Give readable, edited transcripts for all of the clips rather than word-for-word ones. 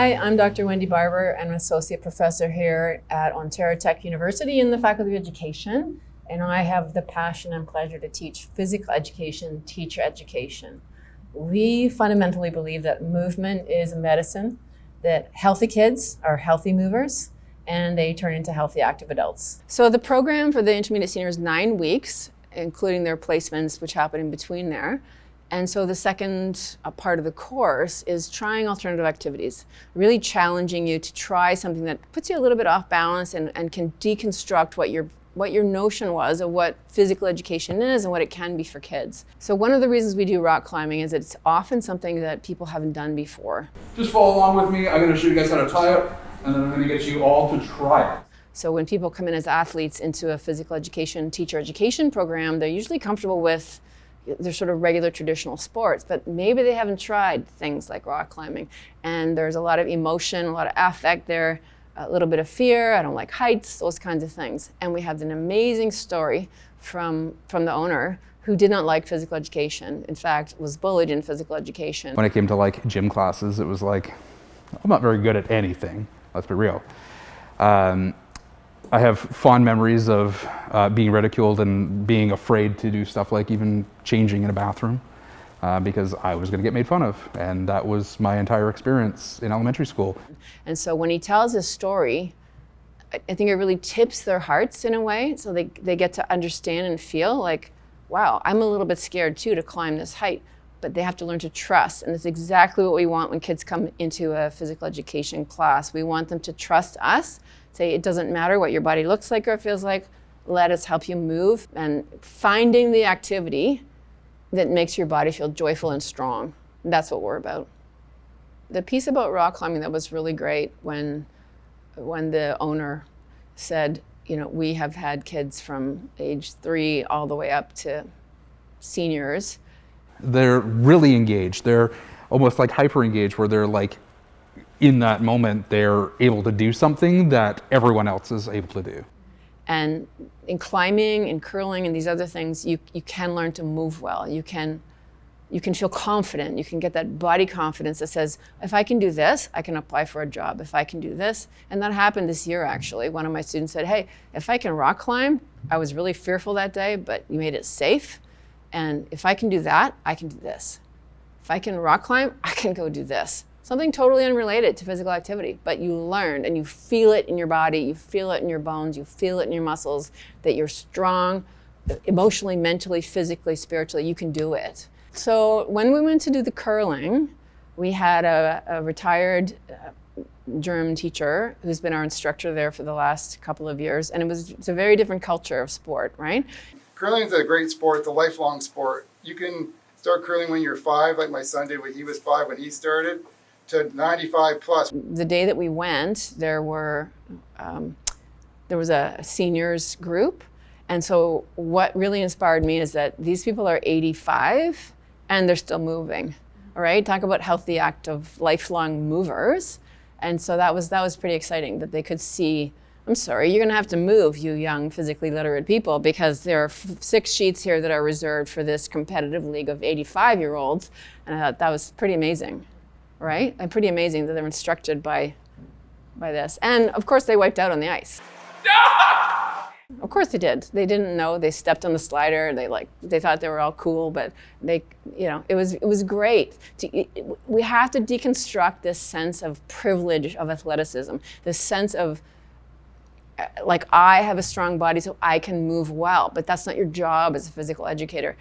Hi, I'm Dr. Wendy Barber. I'm an associate professor here at Ontario Tech University in the Faculty of Education, and I have the passion and pleasure to teach physical education, teacher education. We fundamentally believe that movement is a medicine, that healthy kids are healthy movers, and they turn into healthy active adults. So the program for the intermediate seniors is 9 weeks, including their placements, which happen in between there. And so the second part of the course is trying alternative activities, really challenging you to try something that puts you a little bit off balance and can deconstruct what your notion was of what physical education is and what it can be for kids. So one of the reasons we do rock climbing is it's often something that people haven't done before. Just follow along with me. I'm going to show you guys how to tie it, and then I'm going to get you all to try it. So when people come in as athletes into a physical education, teacher education program, they're usually comfortable with their sort of regular traditional sports, but maybe they haven't tried things like rock climbing. And there's a lot of emotion, a lot of affect there, a little bit of fear, I don't like heights, those kinds of things. And we have an amazing story from the owner who did not like physical education. In fact, was bullied in physical education. When it came to like gym classes, it was like, I'm not very good at anything, let's be real. I have fond memories of being ridiculed and being afraid to do stuff like even changing in a bathroom because I was going to get made fun of. And that was my entire experience in elementary school. And so when he tells his story, I think it really tips their hearts in a way. So they get to understand and feel like, wow, I'm a little bit scared too to climb this height. But they have to learn to trust. And that's exactly what we want when kids come into a physical education class. We want them to trust us. Say, it doesn't matter what your body looks like or feels like, let us help you move. And finding the activity that makes your body feel joyful and strong. That's what we're about. The piece about rock climbing that was really great when the owner said, you know, we have had kids from age 3 all the way up to seniors. They're really engaged. They're almost like hyper engaged, where they're like, in that moment, they're able to do something that everyone else is able to do. And in climbing and curling and these other things, you can learn to move well. You can feel confident. You can get that body confidence that says, if I can do this, I can apply for a job. If I can do this. And that happened this year, actually. One of my students said, hey, if I can rock climb, I was really fearful that day, but you made it safe. And if I can do that, I can do this. If I can rock climb, I can go do this. Something totally unrelated to physical activity, but you learned and you feel it in your body, you feel it in your bones, you feel it in your muscles, that you're strong, emotionally, mentally, physically, spiritually, you can do it. So when we went to do the curling, we had a retired German teacher who's been our instructor there for the last couple of years, and it's a very different culture of sport, right? Curling is a great sport. It's a lifelong sport. You can start curling when you're 5, like my son did when he was 5 when he started, to 95 plus. The day that we went, there was a seniors group. And so what really inspired me is that these people are 85 and they're still moving, all right? Talk about healthy, active, lifelong movers. And so that was pretty exciting that they could see, I'm sorry, you're gonna have to move, you young physically literate people, because there are 6 sheets here that are reserved for this competitive league of 85-year-olds. And I thought that was pretty amazing, right? And pretty amazing that they're instructed by this. And of course they wiped out on the ice. Of course they did. They didn't know. They stepped on the slider. They thought they were all cool, but it was great. We have to deconstruct this sense of privilege of athleticism, this sense of like, I have a strong body so I can move well, but that's not your job as a physical educator.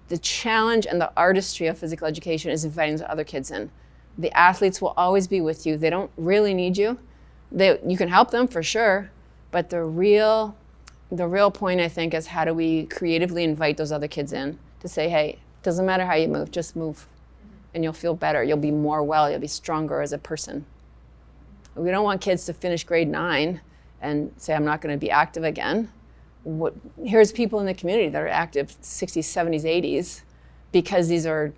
The challenge and the artistry of physical education is inviting the other kids in. The athletes will always be with you. They don't really need you. You can help them for sure, but the real point, I think, is how do we creatively invite those other kids in to say, hey, it doesn't matter how you move, just move. And you'll feel better. You'll be more well. You'll be stronger as a person. We don't want kids to finish grade 9 and say, I'm not going to be active again. Here's people in the community that are active 60s, 70s, 80s, because these are,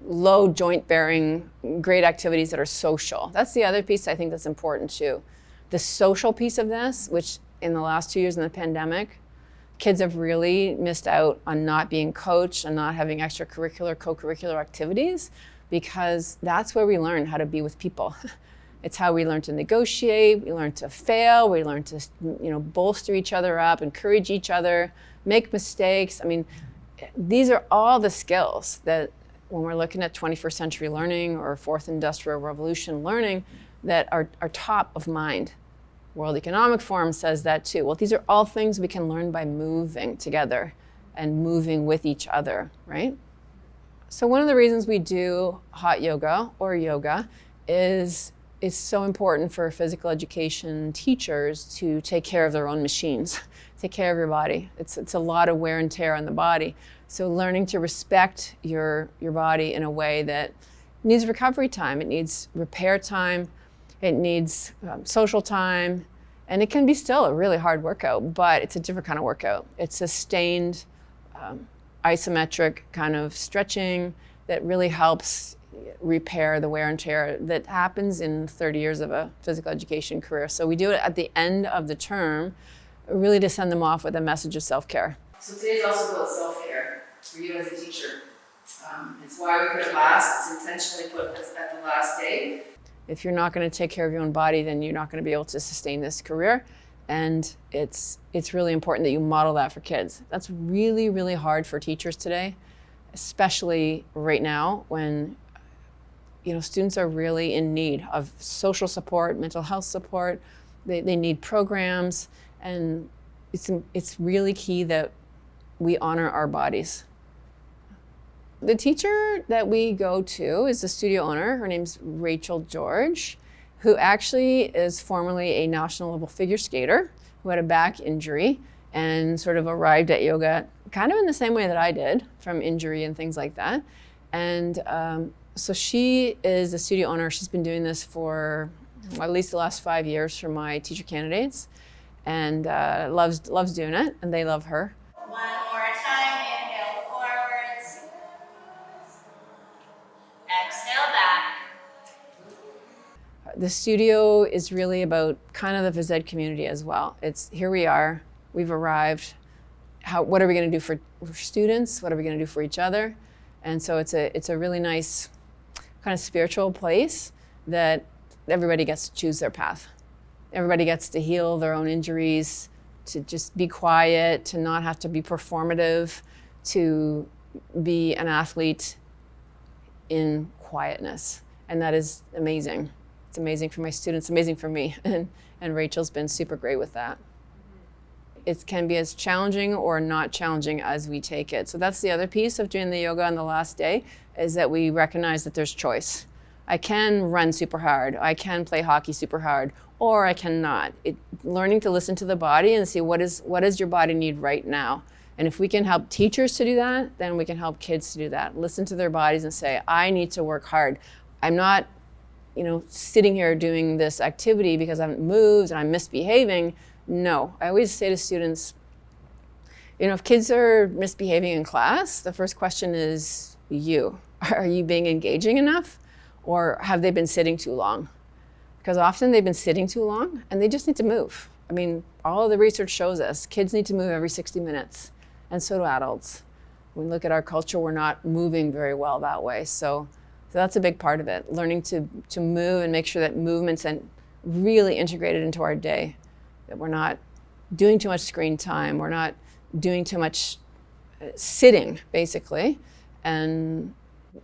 low joint bearing, great activities that are social. That's the other piece I think that's important too. The social piece of this, which in the last 2 years in the pandemic, kids have really missed out on not being coached and not having extracurricular, co-curricular activities, because that's where we learn how to be with people. It's how we learn to negotiate, we learn to fail, we learn to, bolster each other up, encourage each other, make mistakes. I mean, these are all the skills that when we're looking at 21st century learning or fourth industrial revolution learning that are top of mind. World Economic Forum says that too. Well, these are all things we can learn by moving together and moving with each other, right? So one of the reasons we do hot yoga or yoga is it's so important for physical education teachers to take care of their own machines, take care of your body. It's a lot of wear and tear on the body. So learning to respect your body in a way that needs recovery time, it needs repair time, it needs social time, and it can be still a really hard workout, but it's a different kind of workout. It's sustained, isometric kind of stretching that really helps repair the wear and tear that happens in 30 years of a physical education career. So we do it at the end of the term, really to send them off with a message of self-care. So today's also about self-care for you as a teacher. It's why we put it last. It's intentionally put at the last day. If you're not going to take care of your own body, then you're not going to be able to sustain this career. And it's really important that you model that for kids. That's really, really hard for teachers today, especially right now when students are really in need of social support, mental health support. They need programs, and it's really key that we honor our bodies. The teacher that we go to is the studio owner. Her name's Rachel George, who actually is formerly a national level figure skater who had a back injury and sort of arrived at yoga kind of in the same way that I did, from injury and things like that. And so she is a studio owner. She's been doing this for at least the last 5 years for my teacher candidates, and loves doing it, and they love her. One more time, inhale forwards, exhale back. The studio is really about kind of the phys ed community as well. It's here we are, we've arrived. What are we going to do for students? What are we going to do for each other? And so it's a really nice kind of spiritual place that everybody gets to choose their path. Everybody gets to heal their own injuries, to just be quiet, to not have to be performative, to be an athlete in quietness. And that is amazing. It's amazing for my students, amazing for me. And Rachel's been super great with that. It can be as challenging or not challenging as we take it. So that's the other piece of doing the yoga on the last day, is that we recognize that there's choice. I can run super hard, I can play hockey super hard, or I cannot. Learning to listen to the body and see what does your body need right now. And if we can help teachers to do that, then we can help kids to do that. Listen to their bodies and say, I need to work hard. I'm not sitting here doing this activity because I haven't moved and I'm misbehaving. No, I always say to students, if kids are misbehaving in class, the first question is you. Are you being engaging enough, or have they been sitting too long? Because often they've been sitting too long and they just need to move. I mean, all of the research shows us kids need to move every 60 minutes, and so do adults. When we look at our culture, we're not moving very well that way. So that's a big part of it, learning to move and make sure that movement's really integrated into our day, that we're not doing too much screen time, we're not doing too much sitting, basically. And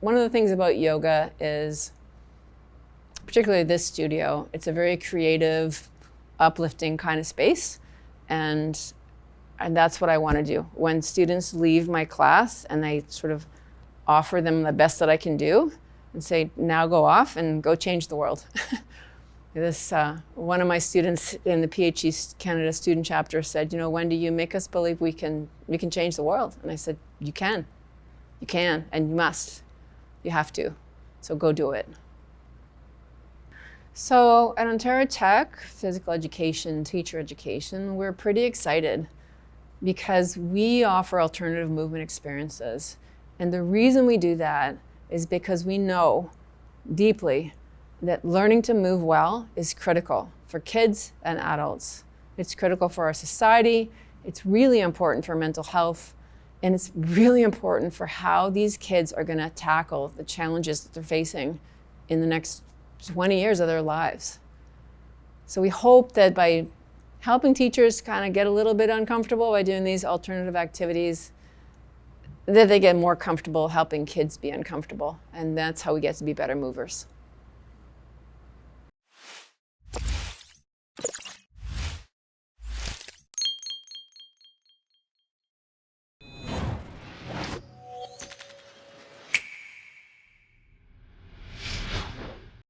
one of the things about yoga is, particularly this studio, it's a very creative, uplifting kind of space. And that's what I want to do. When students leave my class and I sort of offer them the best that I can do and say, now go off and go change the world. One of my students in the PhD Canada student chapter said, Wendy, you make us believe we can change the world. And I said, you can, and you must. You have to. So go do it. So at Ontario Tech, physical education, teacher education, we're pretty excited because we offer alternative movement experiences. And the reason we do that is because we know deeply that learning to move well is critical for kids and adults. It's critical for our society. It's really important for mental health. And it's really important for how these kids are going to tackle the challenges that they're facing in the next 20 years of their lives. So we hope that by helping teachers kind of get a little bit uncomfortable by doing these alternative activities, that they get more comfortable helping kids be uncomfortable. And that's how we get to be better movers.